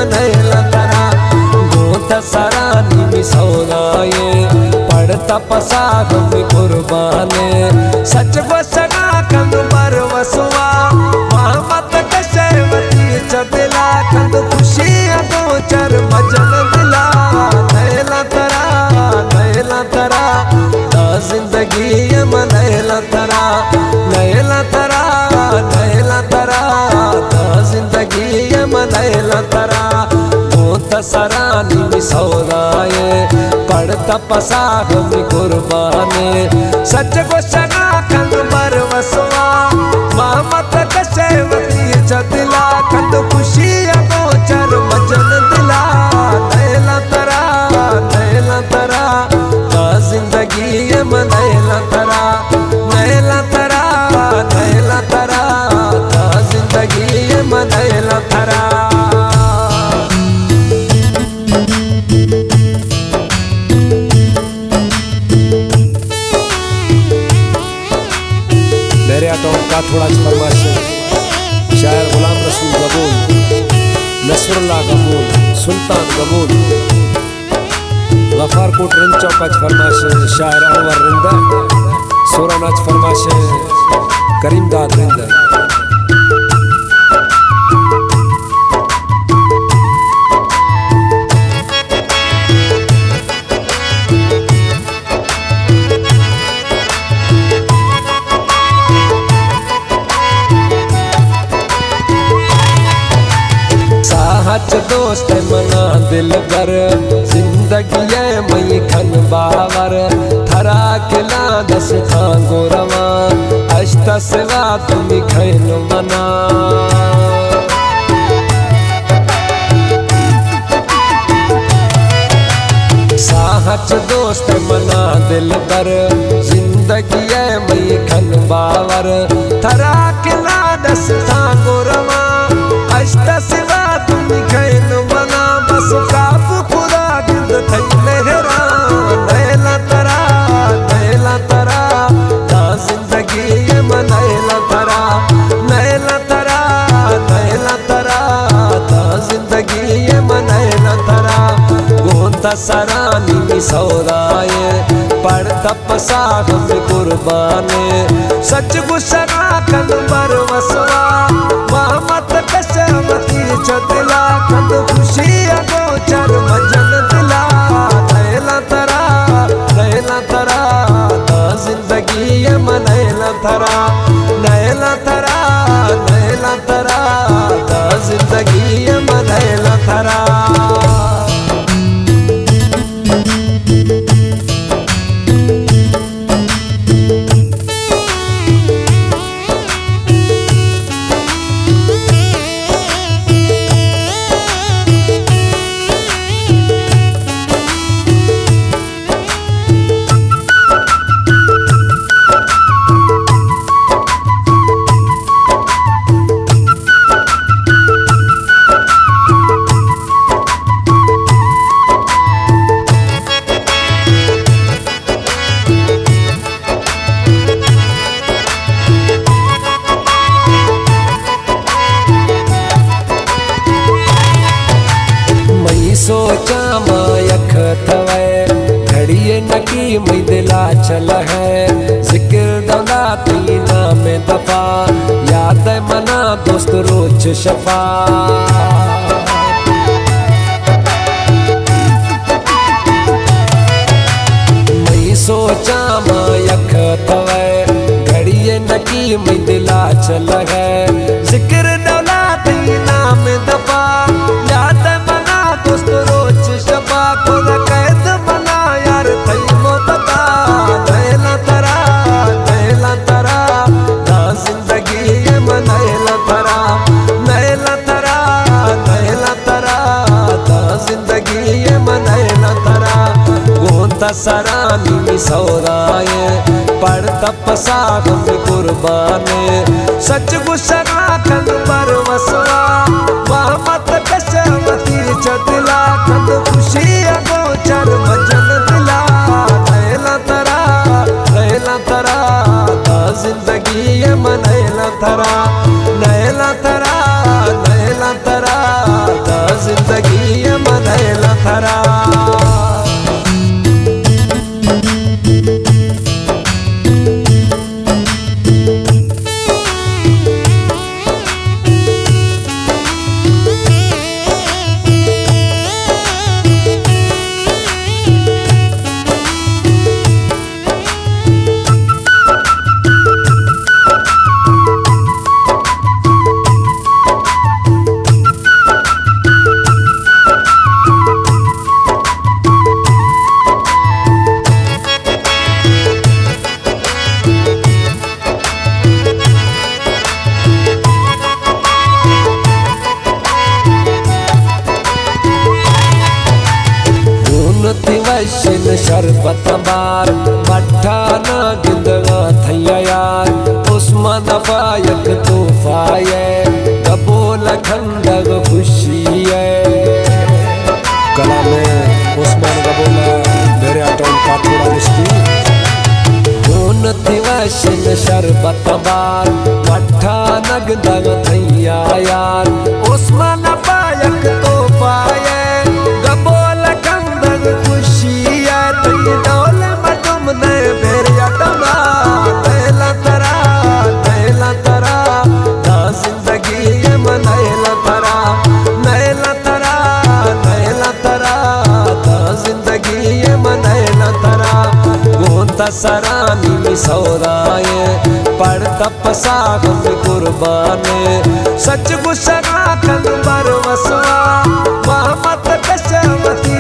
मनैला तरा गोत सरानी मिसौराये पड़ता पसाग में कुर्बाने सच वसना कंद पर वसुआ मोहम्मद कशेवती चदिला कंद खुशी दो चर मजन दिला नैला तरा ता जिंदगी मनैला तरा नैला तरा ता जिंदगी मनैला तरा गोत सरानी मिसौराये पड़ता पसाग में कुर्बाने सच वसना कंद पर वसुआ मोहम्मद कशेवती चदिला कंद खुशी दो चर मजन दिला नैला तरा ता जिंदगी मनैला तरा नैला तरा ता जिंदगी मनैला तरा। मेरे अकाउंट का थोड़ा फरमाइश शायर गुलाम रसूल गबूल, नसरुल्लाह गबूल, सुल्तान गबूल, गफारकोट रिंद चौक फरमाइश शायर अनवर रिंदा, सोरानाच फरमाइश करीमदाद रिंदा। सच दोस्त मना दिल बर जिंदगी मई खन बावर थरा किला दस खांगो रवा अष्ट सिवा तुम खैन मना साहच दोस्त मना दिल बर जिंदगी मई खन बावर थरा किला दस खांगो रवा अष्ट सिवा तुम खैन मना बस काप खुदा गिंद थई मेहरा नैला तरा ता जिंदगी मनैला तरा नैला तरा ता जिंदगी मनैला तरा गोता सरानी मिसौराये पड़ता पसाग में कुर्बाने सच गुसरा कंद पर वसवा मोहम्मद कशेवती चदिला कंद खुशी दो चर मजन दिला नैला तरा ता जिंदगी मनैला तरा नैला तरा ता जिंदगी मनैला तरा। सोचा मायख थवे घड़िए नकी मई दिला चल है जिक्र दौलत नाम दफा याद मना दोस्त रोज शफा मई सोचा मायख थवे घड़िए नकी मई दिला चल है जिक्र दौलत नाम दफा याद दोस्त रोज शफा खुद कैद मना यार थई मोतता नैला तरा ता जिंदगी मनैला तरा नैला तरा ता जिंदगी मनैला तरा गोता सरानी मिसौराये पड़ता पसाग में कुर्बाने सच गुसरा कंद पर वसवा मोहम्मद कशेवती चदिला कंद खुशी दो चर मजन दिला नैला तरा ता जिंदगी मनैला तरा नैला तरा ता जिंदगी शरबत बार मठा ना गिंदगा थैया यार उस्मान पायक तोहफाए कबोल खंडग खुशी है। कला में उस्मान कबोला मेरे अटोन का थोड़ा निष्ठी वैशन शरबत बार मठा नगदग थैया यार उस्मान पायक तो पाए गबोल कंदग खुशी है। तई डोल मडुम ने बेरिया डमा नैला तरा ना जिंदगी मनैला तरा नैला तरा ना जिंदगी मनैला तरा गोंता सरानी सौराए पर तपसा हम कुर्बाने सच गुसरा कन बरवसवा मोहम्मद कशमती